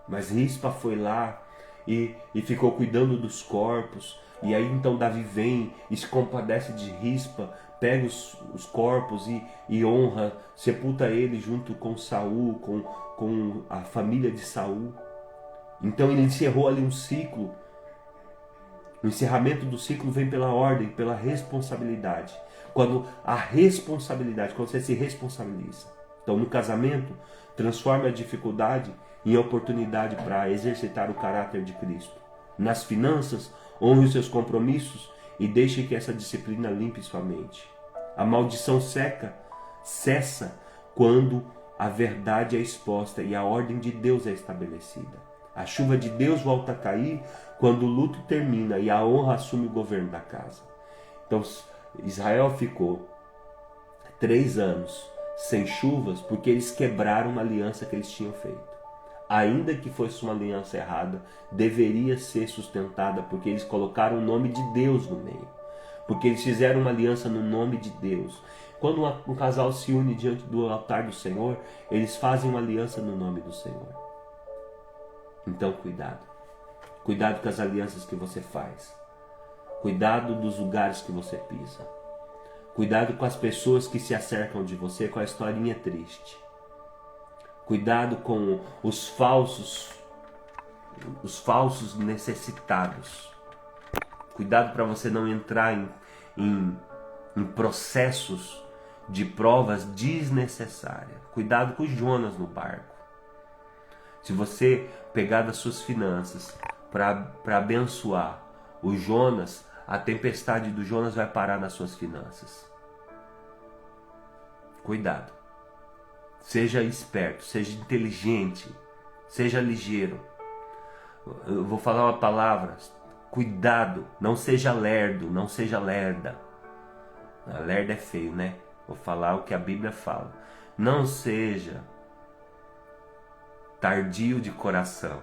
Mas Rispa foi lá e ficou cuidando dos corpos. E aí então Davi vem e se compadece de Rispa, pega os corpos e honra, sepulta ele junto com Saul, com a família de Saul. Então ele encerrou ali um ciclo. O encerramento do ciclo vem pela ordem, pela responsabilidade. Quando você se responsabiliza. Então no casamento, transforme a dificuldade em oportunidade para exercitar o caráter de Cristo. Nas finanças, honre os seus compromissos e deixe que essa disciplina limpe sua mente. A maldição cessa quando a verdade é exposta e a ordem de Deus é estabelecida. A chuva de Deus volta a cair quando o luto termina e a honra assume o governo da casa. Então Israel ficou 3 anos sem chuvas porque eles quebraram uma aliança que eles tinham feito. Ainda que fosse uma aliança errada, deveria ser sustentada porque eles colocaram o nome de Deus no meio. Porque eles fizeram uma aliança no nome de Deus. Quando um casal se une diante do altar do Senhor, eles fazem uma aliança no nome do Senhor. Então cuidado. Cuidado com as alianças que você faz. Cuidado dos lugares que você pisa. Cuidado com as pessoas que se acercam de você com a historinha triste. Cuidado com os falsos necessitados. Cuidado para você não entrar em processos de provas desnecessárias. Cuidado com o Jonas no barco. Se você pegar das suas finanças para abençoar o Jonas, a tempestade do Jonas vai parar nas suas finanças. Cuidado. Seja esperto, seja inteligente, seja ligeiro. Eu vou falar uma palavra. Cuidado, não seja lerdo, não seja lerda. A lerda é feio, né? Vou falar o que a Bíblia fala. Não seja tardio de coração.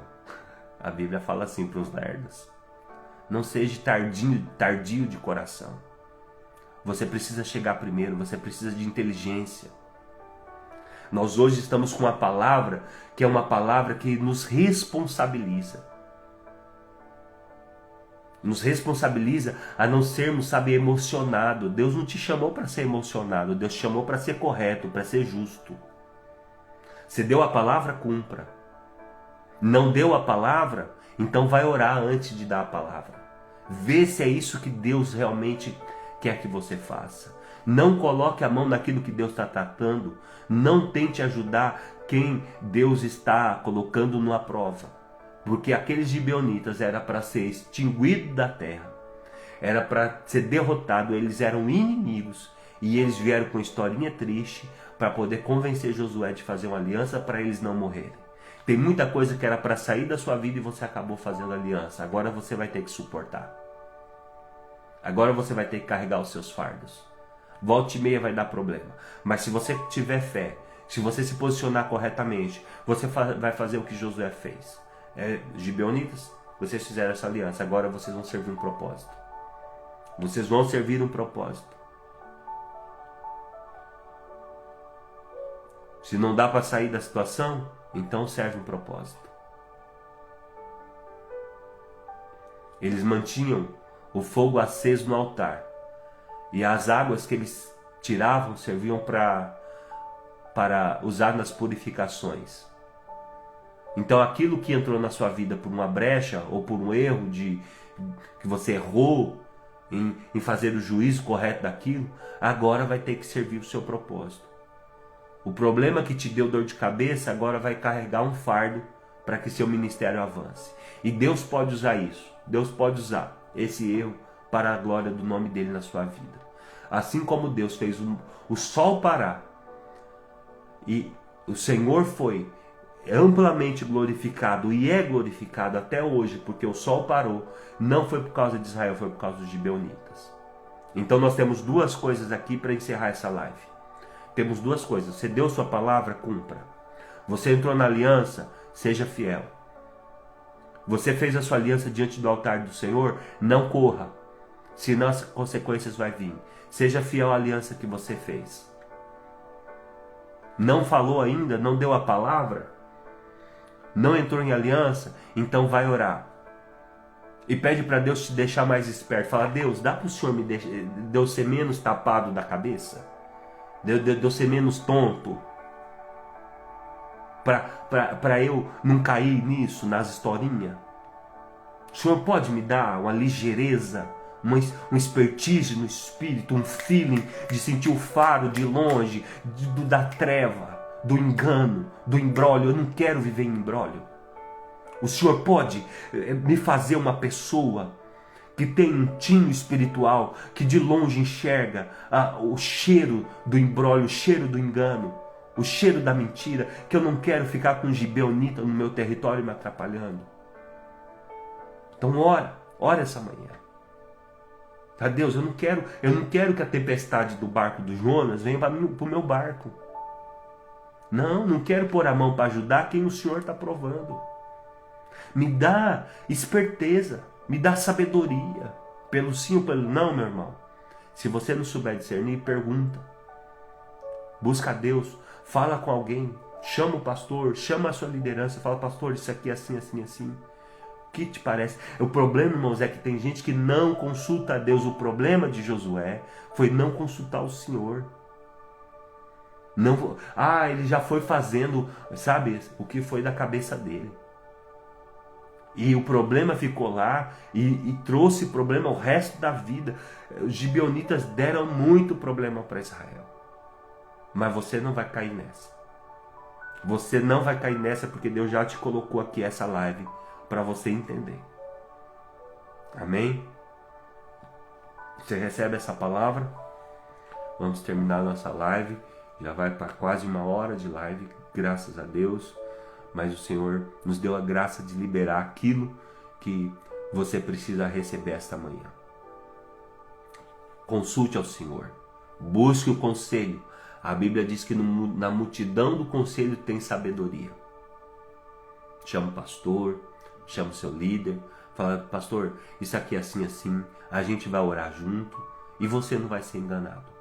A Bíblia fala assim para os lerdos. Não seja tardio de coração. Você precisa chegar primeiro, você precisa de inteligência. Nós hoje estamos com uma palavra que é uma palavra que nos responsabiliza. Nos responsabiliza a não sermos, emocionados. Deus não te chamou para ser emocionado, Deus te chamou para ser correto, para ser justo. Você deu a palavra, cumpra. Não deu a palavra, então vai orar antes de dar a palavra. Vê se é isso que Deus realmente quer que você faça. Não coloque a mão naquilo que Deus está tratando. Não tente ajudar quem Deus está colocando numa prova. Porque aqueles gibeonitas era para ser extinguido da terra. Era para ser derrotado. Eles eram inimigos. E eles vieram com historinha triste para poder convencer Josué de fazer uma aliança para eles não morrerem. Tem muita coisa que era para sair da sua vida e você acabou fazendo aliança. Agora você vai ter que suportar. Agora você vai ter que carregar os seus fardos. Volta e meia vai dar problema. Mas se você tiver fé, se você se posicionar corretamente, você vai fazer o que Josué fez. Gibeonitas, vocês fizeram essa aliança. Agora vocês vão servir um propósito. Vocês vão servir um propósito. Se não dá para sair da situação, então serve um propósito. Eles mantinham o fogo aceso no altar. E as águas que eles tiravam serviam para usar nas purificações. Então aquilo que entrou na sua vida por uma brecha ou por um erro que você errou em fazer o juízo correto daquilo, agora vai ter que servir o seu propósito. O problema que te deu dor de cabeça agora vai carregar um fardo para que seu ministério avance. E Deus pode usar isso. Deus pode usar esse erro para a glória do nome dele na sua vida. Assim como Deus fez o sol parar e o Senhor foi amplamente glorificado e é glorificado até hoje, porque o sol parou, não foi por causa de Israel, foi por causa dos gibeonitas. Então nós temos duas coisas aqui para encerrar essa live. Temos duas coisas. Você deu sua palavra, cumpra. Você entrou na aliança, seja fiel. Você fez a sua aliança diante do altar do Senhor, não corra, senão as consequências vão vir. Seja fiel à aliança que você fez. Não falou ainda, não deu a palavra, não entrou em aliança, então vai orar. E pede para Deus te deixar mais esperto. Fala, Deus, dá para o Senhor de eu ser menos tapado da cabeça? De eu ser menos tonto? Para eu não cair nisso, nas historinhas? O Senhor pode me dar uma ligeireza, uma expertise no espírito, um feeling de sentir o faro de longe, da treva, do engano, do imbróglio? Eu não quero viver em imbróglio. O Senhor pode me fazer uma pessoa que tem um tino espiritual, que de longe enxerga o cheiro do imbróglio, o cheiro do engano, o cheiro da mentira, que eu não quero ficar com um gibeonita no meu território me atrapalhando. Então ora essa manhã. Tá, Deus, eu não quero que a tempestade do barco do Jonas venha para o meu barco. Não quero pôr a mão para ajudar quem o Senhor está provando. Me dá esperteza, me dá sabedoria, pelo sim ou pelo não, meu irmão. Se você não souber discernir, pergunta. Busca a Deus, fala com alguém, Chama o pastor, chama a sua liderança, fala, pastor, isso aqui é assim, assim, assim. O que te parece? O problema, irmãos, é que tem gente que não consulta a Deus. O problema de Josué foi não consultar o Senhor. Não, ele já foi fazendo, sabe, o que foi da cabeça dele. E o problema ficou lá e trouxe problema o resto da vida. Os gibeonitas deram muito problema para Israel. Mas você não vai cair nessa. Você não vai cair nessa porque Deus já te colocou aqui essa live para você entender. Amém? Você recebe essa palavra? Vamos terminar nossa live. Já vai para quase 1 hora de live, graças a Deus. Mas o Senhor nos deu a graça de liberar aquilo que você precisa receber esta manhã. Consulte ao Senhor. Busque o conselho. A Bíblia diz que na multidão do conselho tem sabedoria. Chama o pastor, chama o seu líder. Fala, pastor, isso aqui é assim, assim. A gente vai orar junto e você não vai ser enganado.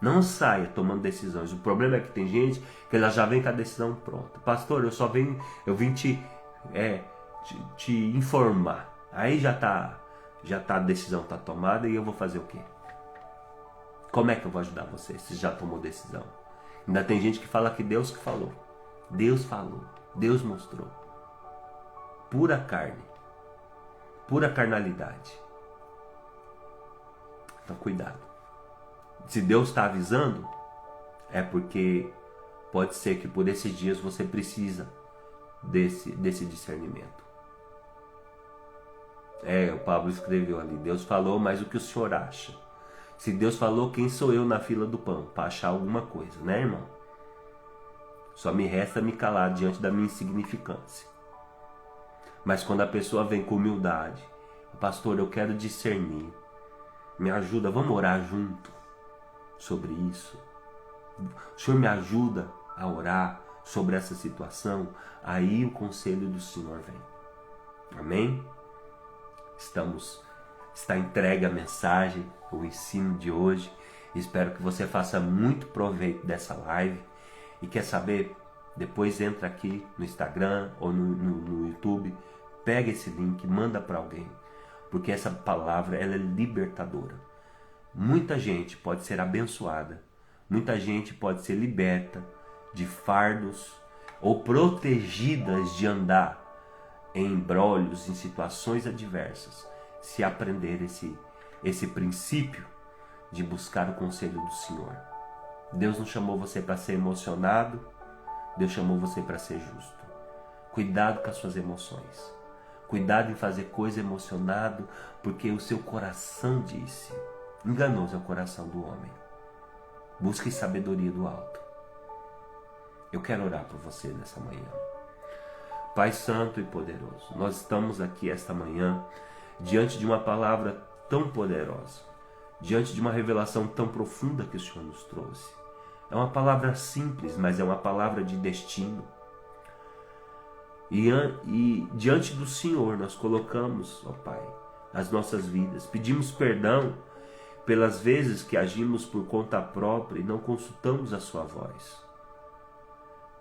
Não saia tomando decisões. O problema é que tem gente que ela já vem com a decisão pronta. Pastor, eu vim te informar. Aí já tá a decisão tá tomada e eu vou fazer o quê? Como é que eu vou ajudar você se já tomou decisão? Ainda tem gente que fala que Deus que falou. Deus falou. Deus mostrou. Pura carne. Pura carnalidade. Então cuidado. Se Deus está avisando, é porque pode ser que por esses dias você precisa desse discernimento. O Pablo escreveu ali, Deus falou, mas o que o senhor acha? Se Deus falou, quem sou eu na fila do pão para achar alguma coisa, né, irmão? Só me resta me calar diante da minha insignificância. Mas quando a pessoa vem com humildade, pastor, eu quero discernir, me ajuda, vamos orar junto sobre isso. O Senhor me ajuda a orar sobre essa situação. Aí o conselho do Senhor vem. Amém? Está entregue a mensagem, o ensino de hoje. Espero que você faça muito proveito dessa live. E quer saber? Depois entra aqui no Instagram ou no YouTube. Pega esse link, manda para alguém. Porque essa palavra ela é libertadora. Muita gente pode ser abençoada. Muita gente pode ser liberta de fardos ou protegidas de andar em embrólios, em situações adversas, se aprender esse princípio de buscar o conselho do Senhor. Deus não chamou você para ser emocionado, Deus chamou você para ser justo. Cuidado com as suas emoções. Cuidado em fazer coisa emocionado, porque o seu coração disse. Enganoso é o coração do homem. Busque sabedoria do alto. Eu quero orar por você nessa manhã. Pai Santo e Poderoso, nós estamos aqui esta manhã diante de uma palavra tão poderosa, diante de uma revelação tão profunda que o Senhor nos trouxe. É uma palavra simples, mas é uma palavra de destino. E diante do Senhor nós colocamos, ó Pai, as nossas vidas. Pedimos perdão pelas vezes que agimos por conta própria e não consultamos a sua voz.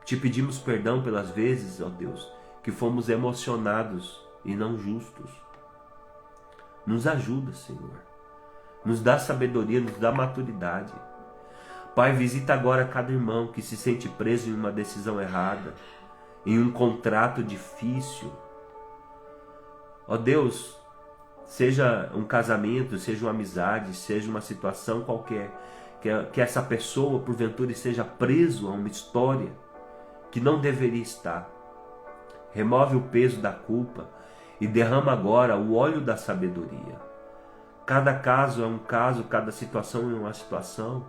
Te pedimos perdão pelas vezes, ó Deus, que fomos emocionados e não justos. Nos ajuda, Senhor. Nos dá sabedoria, nos dá maturidade. Pai, visita agora cada irmão que se sente preso em uma decisão errada, em um contrato difícil. Ó Deus, seja um casamento, seja uma amizade, seja uma situação qualquer, que essa pessoa, porventura, esteja preso a uma história que não deveria estar. Remove o peso da culpa e derrama agora o óleo da sabedoria. Cada caso é um caso, cada situação é uma situação.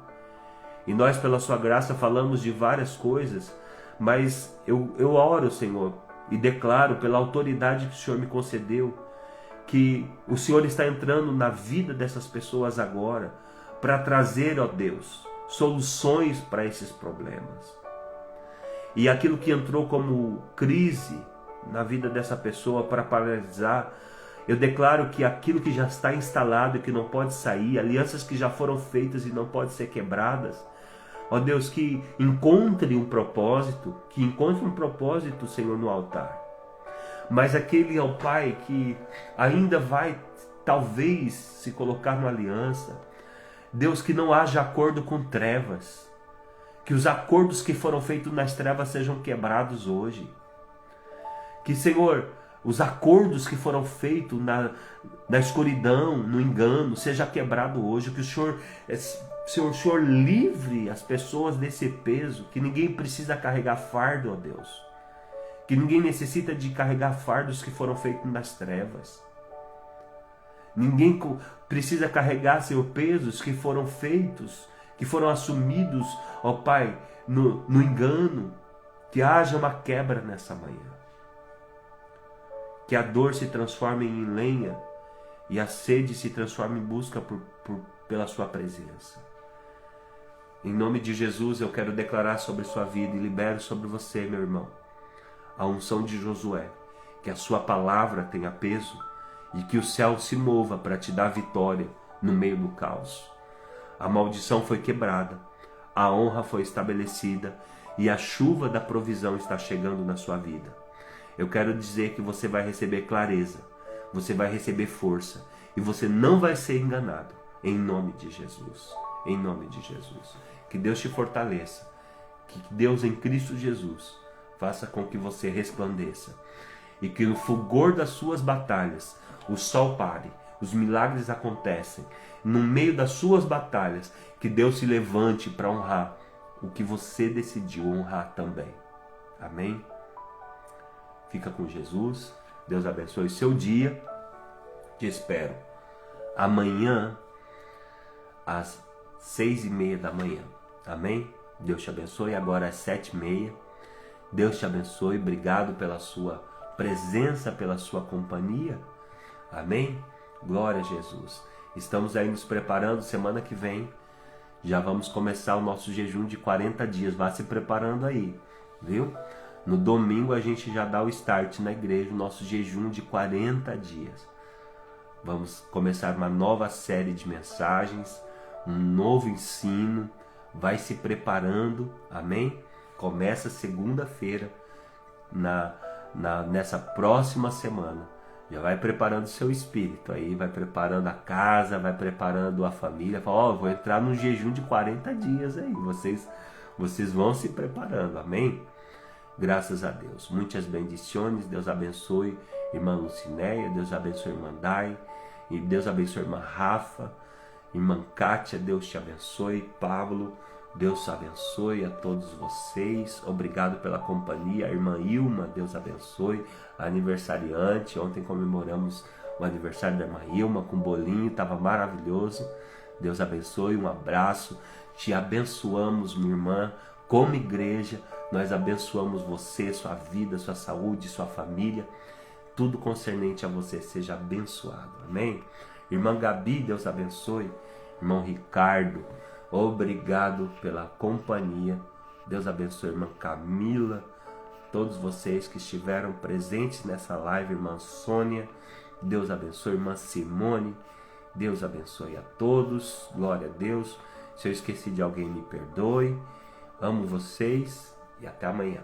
E nós, pela sua graça, falamos de várias coisas, mas eu oro, Senhor, e declaro pela autoridade que o Senhor me concedeu, que o Senhor está entrando na vida dessas pessoas agora para trazer, ó Deus, soluções para esses problemas. E aquilo que entrou como crise na vida dessa pessoa para paralisar, eu declaro que aquilo que já está instalado e que não pode sair, alianças que já foram feitas e não podem ser quebradas, Ó Deus, que encontre um propósito, Senhor, no altar. Mas aquele, ó Pai, que ainda vai talvez se colocar numa aliança, Deus, que não haja acordo com trevas, que os acordos que foram feitos nas trevas sejam quebrados hoje. Que, Senhor, os acordos que foram feitos na escuridão, no engano, seja quebrado hoje. Que o Senhor livre as pessoas desse peso, que ninguém precisa carregar fardo, ó Deus. Que ninguém necessita de carregar fardos que foram feitos nas trevas. Ninguém precisa carregar, Senhor, pesos que foram feitos, que foram assumidos, ó Pai, no engano. Que haja uma quebra nessa manhã. Que a dor se transforme em lenha e a sede se transforme em busca pela sua presença. Em nome de Jesus, eu quero declarar sobre sua vida e libero sobre você, meu irmão, a unção de Josué, que a sua palavra tenha peso e que o céu se mova para te dar vitória no meio do caos. A maldição foi quebrada, a honra foi estabelecida e a chuva da provisão está chegando na sua vida. Eu quero dizer que você vai receber clareza, você vai receber força e você não vai ser enganado, em nome de Jesus. Em nome de Jesus. Que Deus te fortaleça, que Deus em Cristo Jesus faça com que você resplandeça e que no fulgor das suas batalhas o sol pare, os milagres acontecem. No meio das suas batalhas, que Deus se levante para honrar o que você decidiu honrar também. Amém? Fica com Jesus. Deus abençoe seu dia. Te espero amanhã às 6:30 da manhã. Amém? Deus te abençoe. Agora às 7:30. Deus te abençoe. Obrigado pela sua presença, pela sua companhia. Amém? Glória a Jesus. Estamos aí nos preparando. Semana que vem já vamos começar o nosso jejum de 40 dias. Vá se preparando aí, viu? No domingo a gente já dá o start na igreja, o nosso jejum de 40 dias. Vamos começar uma nova série de mensagens, um novo ensino. Vai se preparando, amém? Começa segunda-feira, nessa próxima semana. Já vai preparando o seu espírito aí, vai preparando a casa, vai preparando a família. Fala, vou entrar num jejum de 40 dias aí. Vocês vão se preparando, amém? Graças a Deus. Muitas bendições. Deus abençoe irmã Lucinéia. Deus abençoe irmã Dai. E Deus abençoe irmã Rafa. Irmã Kátia. Deus te abençoe. Pablo. Deus abençoe a todos vocês. Obrigado pela companhia. A irmã Ilma. Deus abençoe. A aniversariante. Ontem comemoramos o aniversário da irmã Ilma com bolinho. Estava maravilhoso. Deus abençoe. Um abraço. Te abençoamos, minha irmã. Como igreja, nós abençoamos você, sua vida, sua saúde, sua família. Tudo concernente a você seja abençoado. Amém? Irmã Gabi, Deus abençoe. Irmão Ricardo, obrigado pela companhia. Deus abençoe, irmã Camila. Todos vocês que estiveram presentes nessa live. Irmã Sônia, Deus abençoe. Irmã Simone, Deus abençoe a todos. Glória a Deus. Se eu esqueci de alguém, me perdoe. Amo vocês e até amanhã.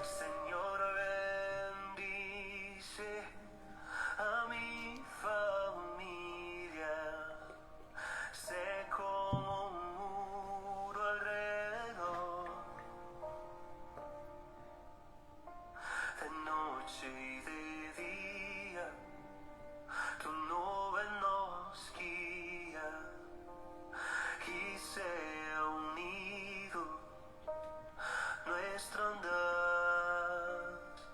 Señor, bendice a mi familia. Sé como un muro alrededor, de noche y de día, tu nube nos guía y sea unido nuestro andar.